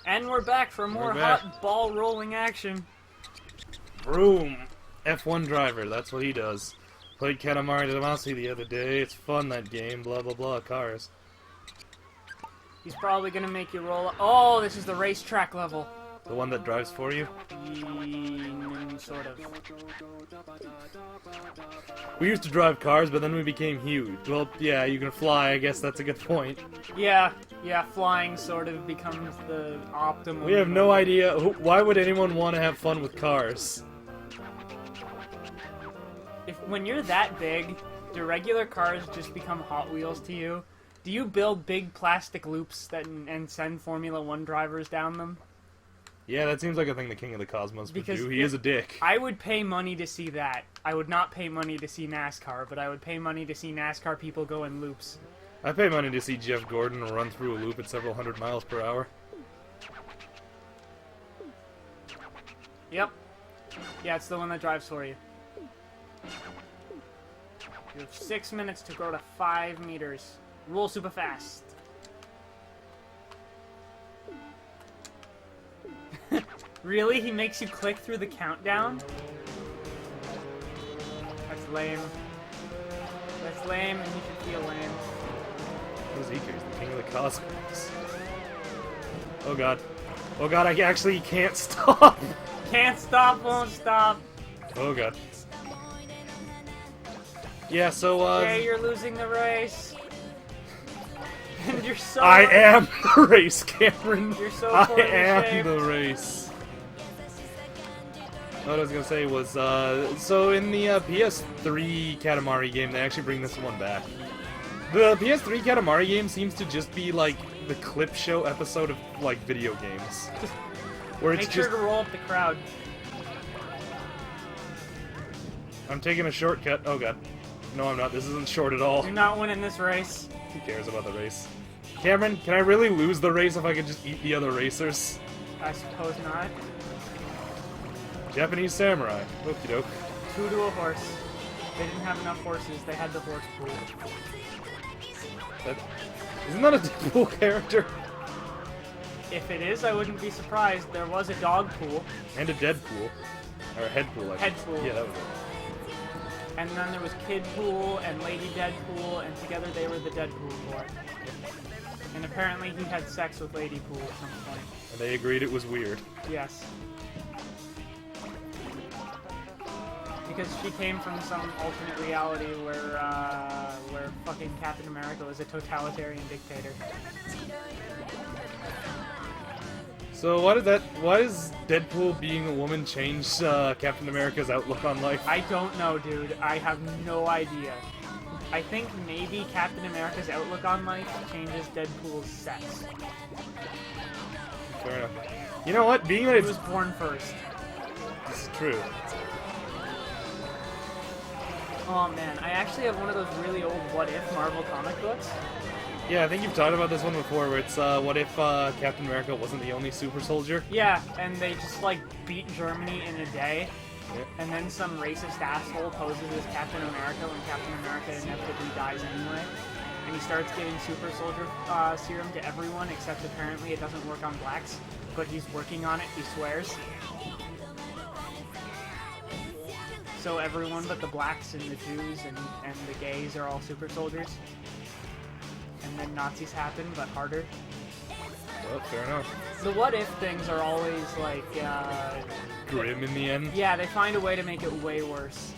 And we're back for more hot ball rolling action. Vroom. F1 driver, that's what he does. Played Katamari the other day. It's fun, that game. Blah, blah, blah. Cars. He's probably gonna make you roll. Oh, this is the racetrack level. The one that drives for you? Sort of. We used to drive cars, but then we became huge. Well, yeah, you can fly. I guess that's a good point. Yeah, flying sort of becomes the optimum. We have no idea. Why would anyone want to have fun with cars? When you're that big, do regular cars just become Hot Wheels to you? Do you build big plastic loops and send Formula 1 drivers down them? Yeah, that seems like a thing the King of the Cosmos would do. He is a dick. I would pay money to see that. I would not pay money to see NASCAR, but I would pay money to see NASCAR people go in loops. I pay money to see Jeff Gordon run through a loop at several hundred miles per hour. Yep. Yeah, it's the one that drives for you. You have 6 minutes to grow to 5 meters. Roll super fast. Really? He makes you click through the countdown? That's lame. That's lame, and you should feel lame. Who's he? He's the King of the Cosmos. Oh god. Oh god, I actually can't stop! Can't stop, won't stop. Oh god. Yeah, so, Yeah, you're losing the race. And you're so... I am the race, Cameron! You're so I poorly am shaped. the race. What I was gonna say was, so in the PS3 Katamari game, they actually bring this one back. The PS3 Katamari game seems to just be like the clip show episode of like video games, where it's Make sure to roll up the crowd. I'm taking a shortcut. Oh god, no, I'm not. This isn't short at all. You're not winning this race. Who cares about the race? Cameron, can I really lose the race if I could just eat the other racers? I suppose not. Japanese samurai. Okie doke. 2 to a horse. They didn't have enough horses. They had the horse pool. Isn't that a Deadpool character? If it is, I wouldn't be surprised. There was a dog pool. And a Deadpool. Or a head pool, I Head think. pool. Yeah, that was it. And then there was Kid Pool and Lady Deadpool, and together they were the Deadpool Corps. And apparently he had sex with Lady Pool at some point. And they agreed it was weird. Yes. Because she came from some alternate reality where fucking Captain America was a totalitarian dictator. So why does Deadpool being a woman change Captain America's outlook on life? I don't know, dude. I have no idea. I think maybe Captain America's outlook on life changes Deadpool's sex. Fair enough. You know what? Being that He it's... was born first. This is true. Oh man, I actually have one of those really old What If Marvel comic books. Yeah, I think you've talked about this one before, where it's, what if Captain America wasn't the only super soldier? Yeah, and they just, like, beat Germany in a day. Yeah. And then some racist asshole poses as Captain America when Captain America inevitably dies anyway. And he starts giving super soldier serum to everyone, except apparently it doesn't work on blacks. But he's working on it, he swears. So everyone but the blacks and the Jews and the gays are all super soldiers. And then Nazis happen, but harder. Well, fair enough. The what if things are always like, Grim in the end? yeah, they find a way to make it way worse.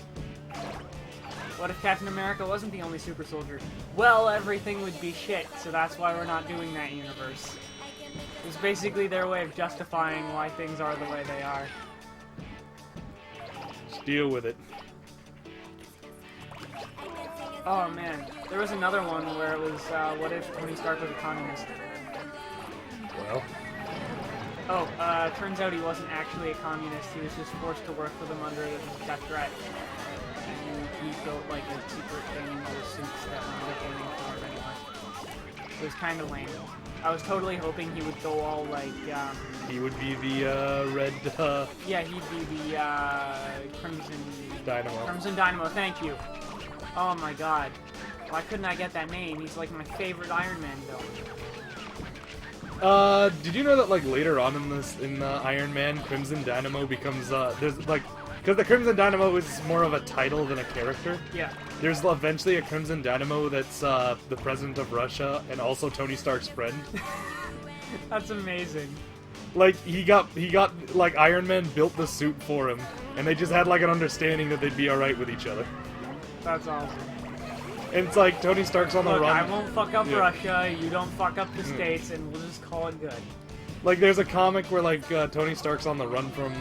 What if Captain America wasn't the only super soldier? Well, everything would be shit, so that's why we're not doing that universe. It's basically their way of justifying why things are the way they are. Just deal with it. Oh man, there was another one where it was, what if Tony Stark was a communist? Well. Oh, turns out he wasn't actually a communist, he was just forced to work for them under death threat. And he built, like, a secret thing with suits that were voting for him anyway. It was kind of lame. I was totally hoping he would go all, like, He would be the, red, yeah, he'd be the, Crimson... Dynamo. Crimson Dynamo, thank you. Oh my god. Why couldn't I get that name? He's like my favorite Iron Man villain. Did you know that like later on in Iron Man, Crimson Dynamo becomes there's like because the Crimson Dynamo is more of a title than a character. Yeah. There's eventually a Crimson Dynamo that's the president of Russia and also Tony Stark's friend. That's amazing. Like he got like Iron Man built the suit for him, and they just had like an understanding that they'd be all right with each other. That's awesome. And it's like Tony Stark's on the Look, run. I won't fuck up Yeah. Russia. You don't fuck up the states, and we'll just call it good. Like there's a comic where like Tony Stark's on the run from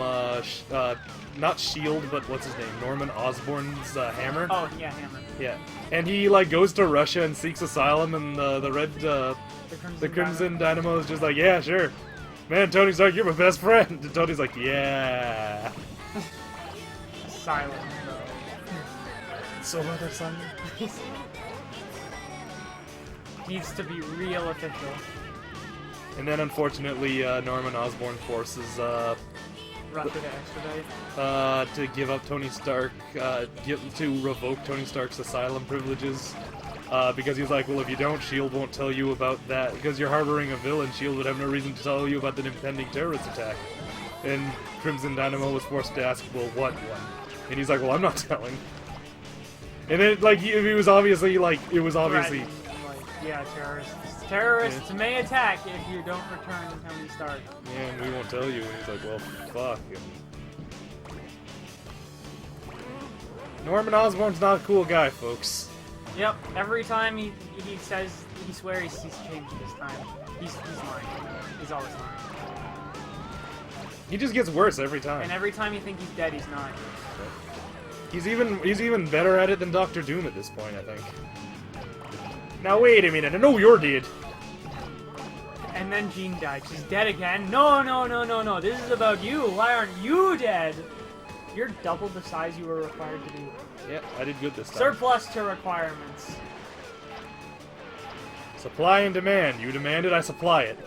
not Shield, but what's his name? Norman Osborn's Hammer. Oh yeah, Hammer. Yeah, and he like goes to Russia and seeks asylum, and the Crimson Dynamo is just like, yeah, sure, man, Tony Stark, you're my best friend. And Tony's like, yeah. Silent though. So brother, son. Needs to be real official. And then unfortunately, Norman Osborn forces Russia to extradite. to give up Tony Stark, to revoke Tony Stark's asylum privileges. Because he's like, well, if you don't, S.H.I.E.L.D. won't tell you about that. Because you're harboring a villain, S.H.I.E.L.D. would have no reason to tell you about the impending terrorist attack. And Crimson Dynamo was forced to ask, well, what one? And he's like, well, I'm not telling. And then, like, he was obviously, like, it was obviously... Right. Like, yeah, terrorists. Terrorists may attack if you don't return Tony Stark. Yeah, and we won't tell you. And he's like, well, fuck. And Norman Osborn's not a cool guy, folks. Yep, every time he says, he swears he's changed this time. He's lying. He's always lying. He just gets worse every time. And every time you think he's dead, he's not. He's even better at it than Doctor Doom at this point, I think. Now wait a minute, I know you're dead. And then Jean died. She's dead again. No, no, no, no, no. This is about you. Why aren't you dead? You're double the size you were required to be. Yeah, I did good this time. Surplus to requirements. Supply and demand. You demand it, I supply it.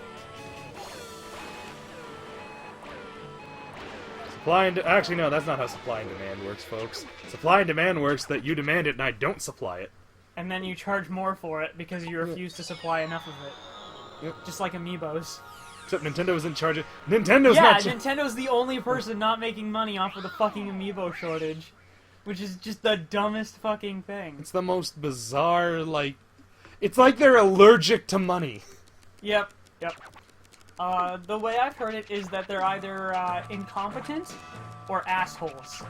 Supply and... Actually, no, that's not how supply and demand works, folks. Supply and demand works that you demand it and I don't supply it. And then you charge more for it because you refuse to supply enough of it. Yep. Just like Amiibos. Except Nintendo was in charge of... Nintendo's Yeah, not... Nintendo's the only person not making money off of the fucking Amiibo shortage. Which is just the dumbest fucking thing. It's the most bizarre, like... It's like they're allergic to money. Yep, yep. The way I've heard it is that they're either incompetent or assholes.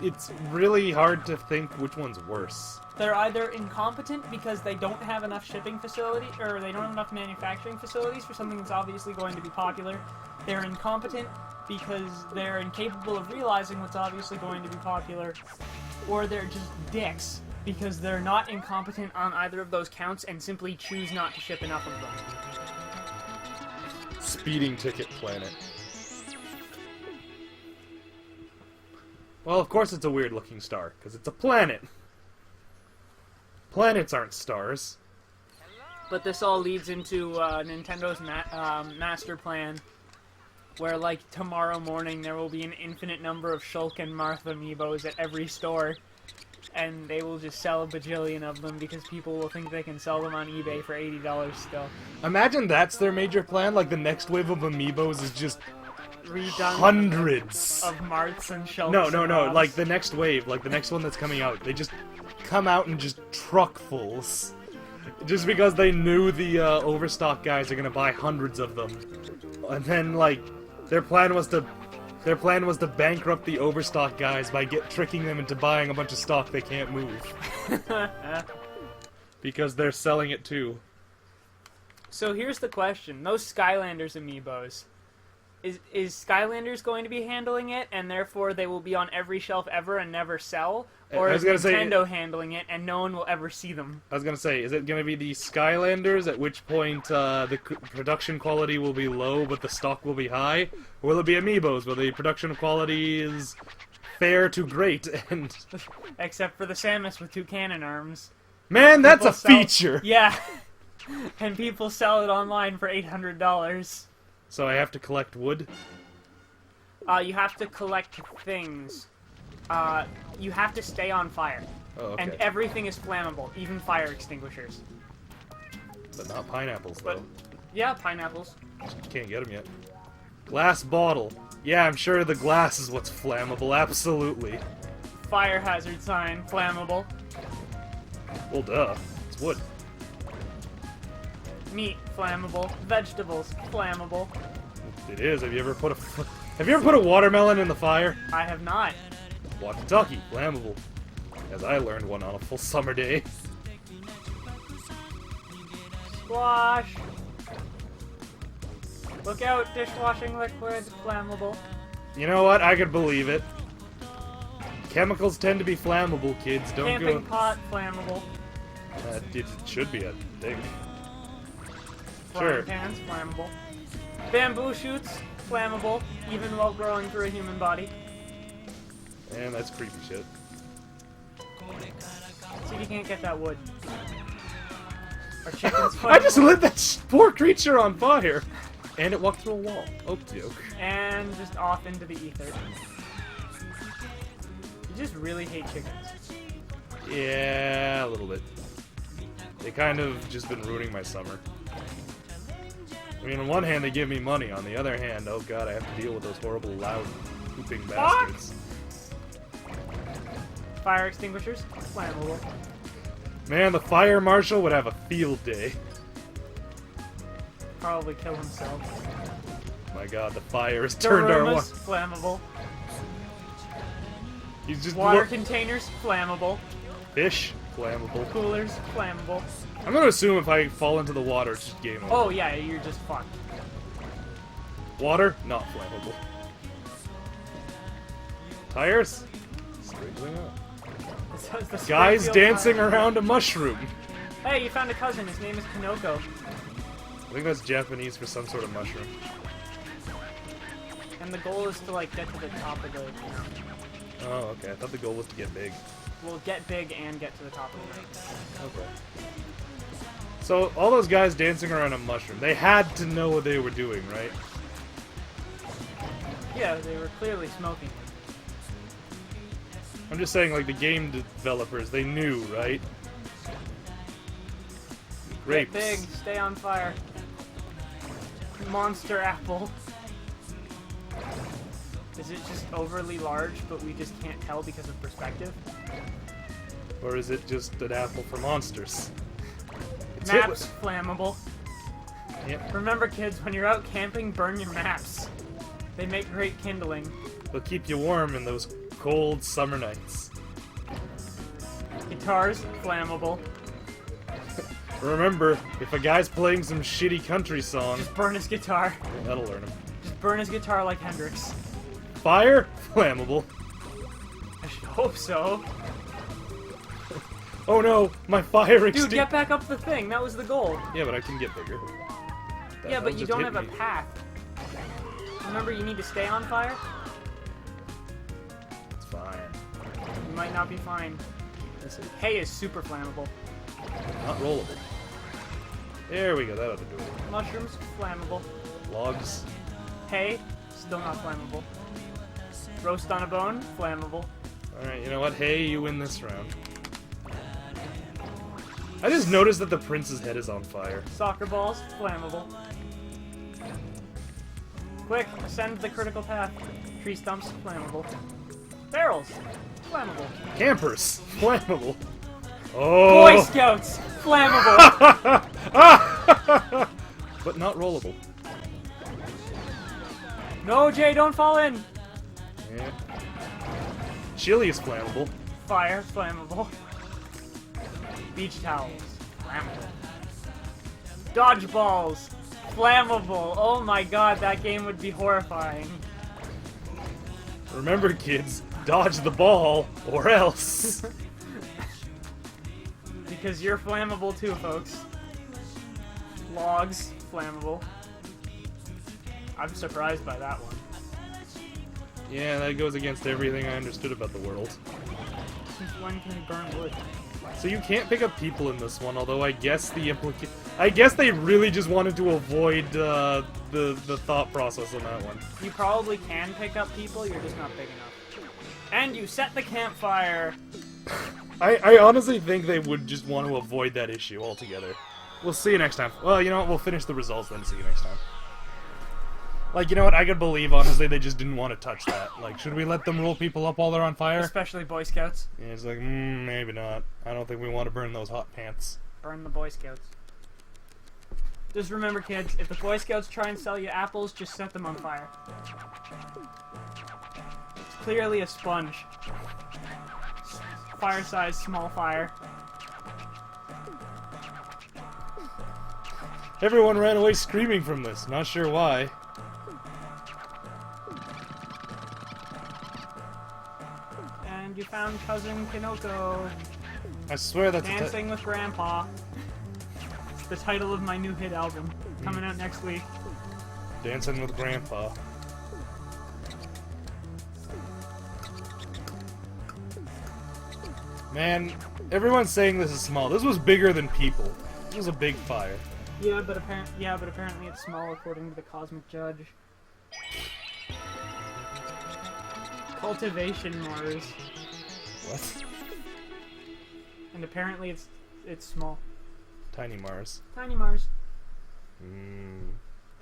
It's really hard to think which one's worse. They're either incompetent because they don't have enough shipping facility, or they don't have enough manufacturing facilities for something that's obviously going to be popular. They're incompetent because they're incapable of realizing what's obviously going to be popular. Or they're just dicks because they're not incompetent on either of those counts and simply choose not to ship enough of them. Speeding ticket planet. Well, of course it's a weird-looking star, because it's a planet. Planets aren't stars. But this all leads into Nintendo's master plan, where, like, tomorrow morning there will be an infinite number of Shulk and Martha amiibos at every store, and they will just sell a bajillion of them because people will think they can sell them on eBay for $80 still. Imagine that's their major plan, like the next wave of amiibos is just Redone hundreds of Marts and Shulks. No, like the next wave, like the next one that's coming out, they just come out in just truckfuls. Just because they knew the Overstock guys are gonna buy hundreds of them. And then, like, their plan was to bankrupt the Overstock guys by tricking them into buying a bunch of stock they can't move. Because they're selling it too. So here's the question. Those Skylanders amiibos. Is Skylanders going to be handling it, and therefore they will be on every shelf ever and never sell? Or is Nintendo handling it, and no one will ever see them? I was gonna say, is it gonna be the Skylanders, at which point the production quality will be low, but the stock will be high? Or will it be Amiibos, where the production quality is fair to great, and... Except for the Samus with 2 cannon arms. Man, that's a feature! Yeah! And people sell it online for $800. So I have to collect wood? You have to collect things. You have to stay on fire. Oh, okay. And everything is flammable, even fire extinguishers. But not pineapples, though. Yeah, pineapples. Can't get them yet. Glass bottle. Yeah, I'm sure the glass is what's flammable. Absolutely. Fire hazard sign, flammable. Well, duh. It's wood. Meat, flammable. Vegetables, flammable. It is. Have you ever put a watermelon in the fire? I have not. Walkie-talkie, flammable. As I learned one on a full summer day. Squash. Look out, dishwashing liquid, flammable. You know what? I could believe it. Chemicals tend to be flammable, kids. Don't Camping go. pot, flammable. It should be, I think. Frying Sure. pans, flammable. Bamboo shoots, flammable, even while growing through a human body. Man, that's creepy shit. See if you can't get that wood. Our chicken's flammable. I just lit that poor creature on fire! And it walked through a wall. Oh, joke. And just off into the ether. You just really hate chickens. Yeah, a little bit. They kind of just been ruining my summer. I mean, on one hand, they give me money. On the other hand, oh god, I have to deal with those horrible, loud, pooping bastards. Fire extinguishers, flammable. Man, the fire marshal would have a field day. Probably kill himself. My god, the fire has turned our Darumas, flammable. He's just Water containers, flammable. Fish, flammable. Coolers, flammable. I'm gonna assume if I fall into the water, it's just game over. Oh yeah, you're just fucked. Water, not flammable. Tires? Strangely not. The Guys Springfield dancing Fire. around a mushroom. Hey, you found a cousin. His name is Kanoko. I think that's Japanese for some sort of mushroom. And the goal is to like get to the top of the. Oh, okay. I thought the goal was to get big. We'll get big and get to the top of the mountain. Okay. So, all those guys dancing around a mushroom, they had to know what they were doing, right? Yeah, they were clearly smoking. I'm just saying, like, the game developers, they knew, right? Grapes. Get big, stay on fire. Monster apple. Is it just overly large, but we just can't tell because of perspective? Or is it just an apple for monsters? It's Maps, flammable. Yep. Remember, kids, when you're out camping, burn your maps. They make great kindling. They'll keep you warm in those cold summer nights. Guitars, flammable. Remember, if a guy's playing some shitty country song, Just burn his guitar. that'll learn him. Just burn his guitar like Hendrix. Fire? Flammable. I should hope so. Oh no, my fire Dude, extinguisher. get back up the thing. That was the goal. Yeah, but I can get bigger. Yeah, but you just don't hit have a me. path. Remember, you need to stay on fire? It's fine. You might not be fine. This is Hay is super flammable. not rollable. There we go, that ought to do it. Mushrooms, flammable. Logs. Hay, still not flammable. Roast on a bone, flammable. Alright, you know what? Hey, you win this round. I just noticed that the prince's head is on fire. Soccer balls, flammable. Quick, ascend the critical path. Tree stumps, flammable. Barrels, flammable. Campers. Flammable. Oh! Boy Scouts, flammable. But not rollable. No, Jay, don't fall in. Yeah. Chili is flammable. Fire, flammable. Beach towels, flammable. Dodgeballs, flammable. Oh my god, that game would be horrifying. Remember, kids, dodge the ball, or else. Because you're flammable too, folks. Logs, flammable. I'm surprised by that one. Yeah, that goes against everything I understood about the world. Since when can you burn wood? So you can't pick up people in this one, although I guess I guess they really just wanted to avoid the thought process on that one. You probably can pick up people, you're just not big enough. And you set the campfire! I honestly think they would just want to avoid that issue altogether. We'll see you next time. Well, you know what? We'll finish the results then. See you next time. Like, you know what? I could believe, honestly, they just didn't want to touch that. Like, should we let them roll people up while they're on fire? Especially Boy Scouts. Yeah, it's like, maybe not. I don't think we want to burn those hot pants. Burn the Boy Scouts. Just remember, kids, if the Boy Scouts try and sell you apples, just set them on fire. It's clearly a sponge. Fire-sized, small fire. Everyone ran away screaming from this. Not sure why. And you found Cousin Kinoko. I swear that's Dancing with Grandpa. It's the title of my new hit album. Coming out next week. Dancing with Grandpa. Man, everyone's saying this is small. This was bigger than people. This was a big fire. Yeah, but apparently it's small according to the Cosmic Judge. Cultivation Mars. What? And apparently it's small. Tiny Mars. Tiny Mars.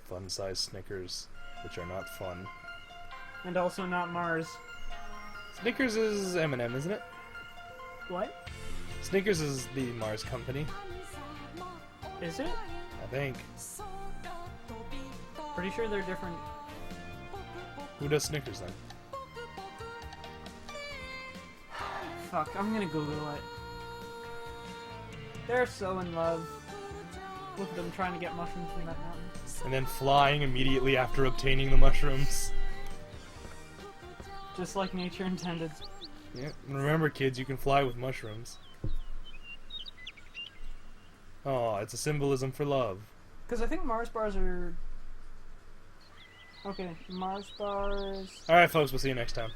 Fun-sized Snickers, which are not fun. And also not Mars. Snickers is M&M, isn't it? What? Snickers is the Mars company. Is it? I think. Pretty sure they're different. Who does Snickers then? Fuck, I'm gonna Google it. They're so in love. Look at them trying to get mushrooms from that mountain. And then flying immediately after obtaining the mushrooms. Just like nature intended. Yeah, and remember kids, you can fly with mushrooms. Oh, it's a symbolism for love. Because I think Mars bars are... Okay, Mars bars... Alright folks, we'll see you next time.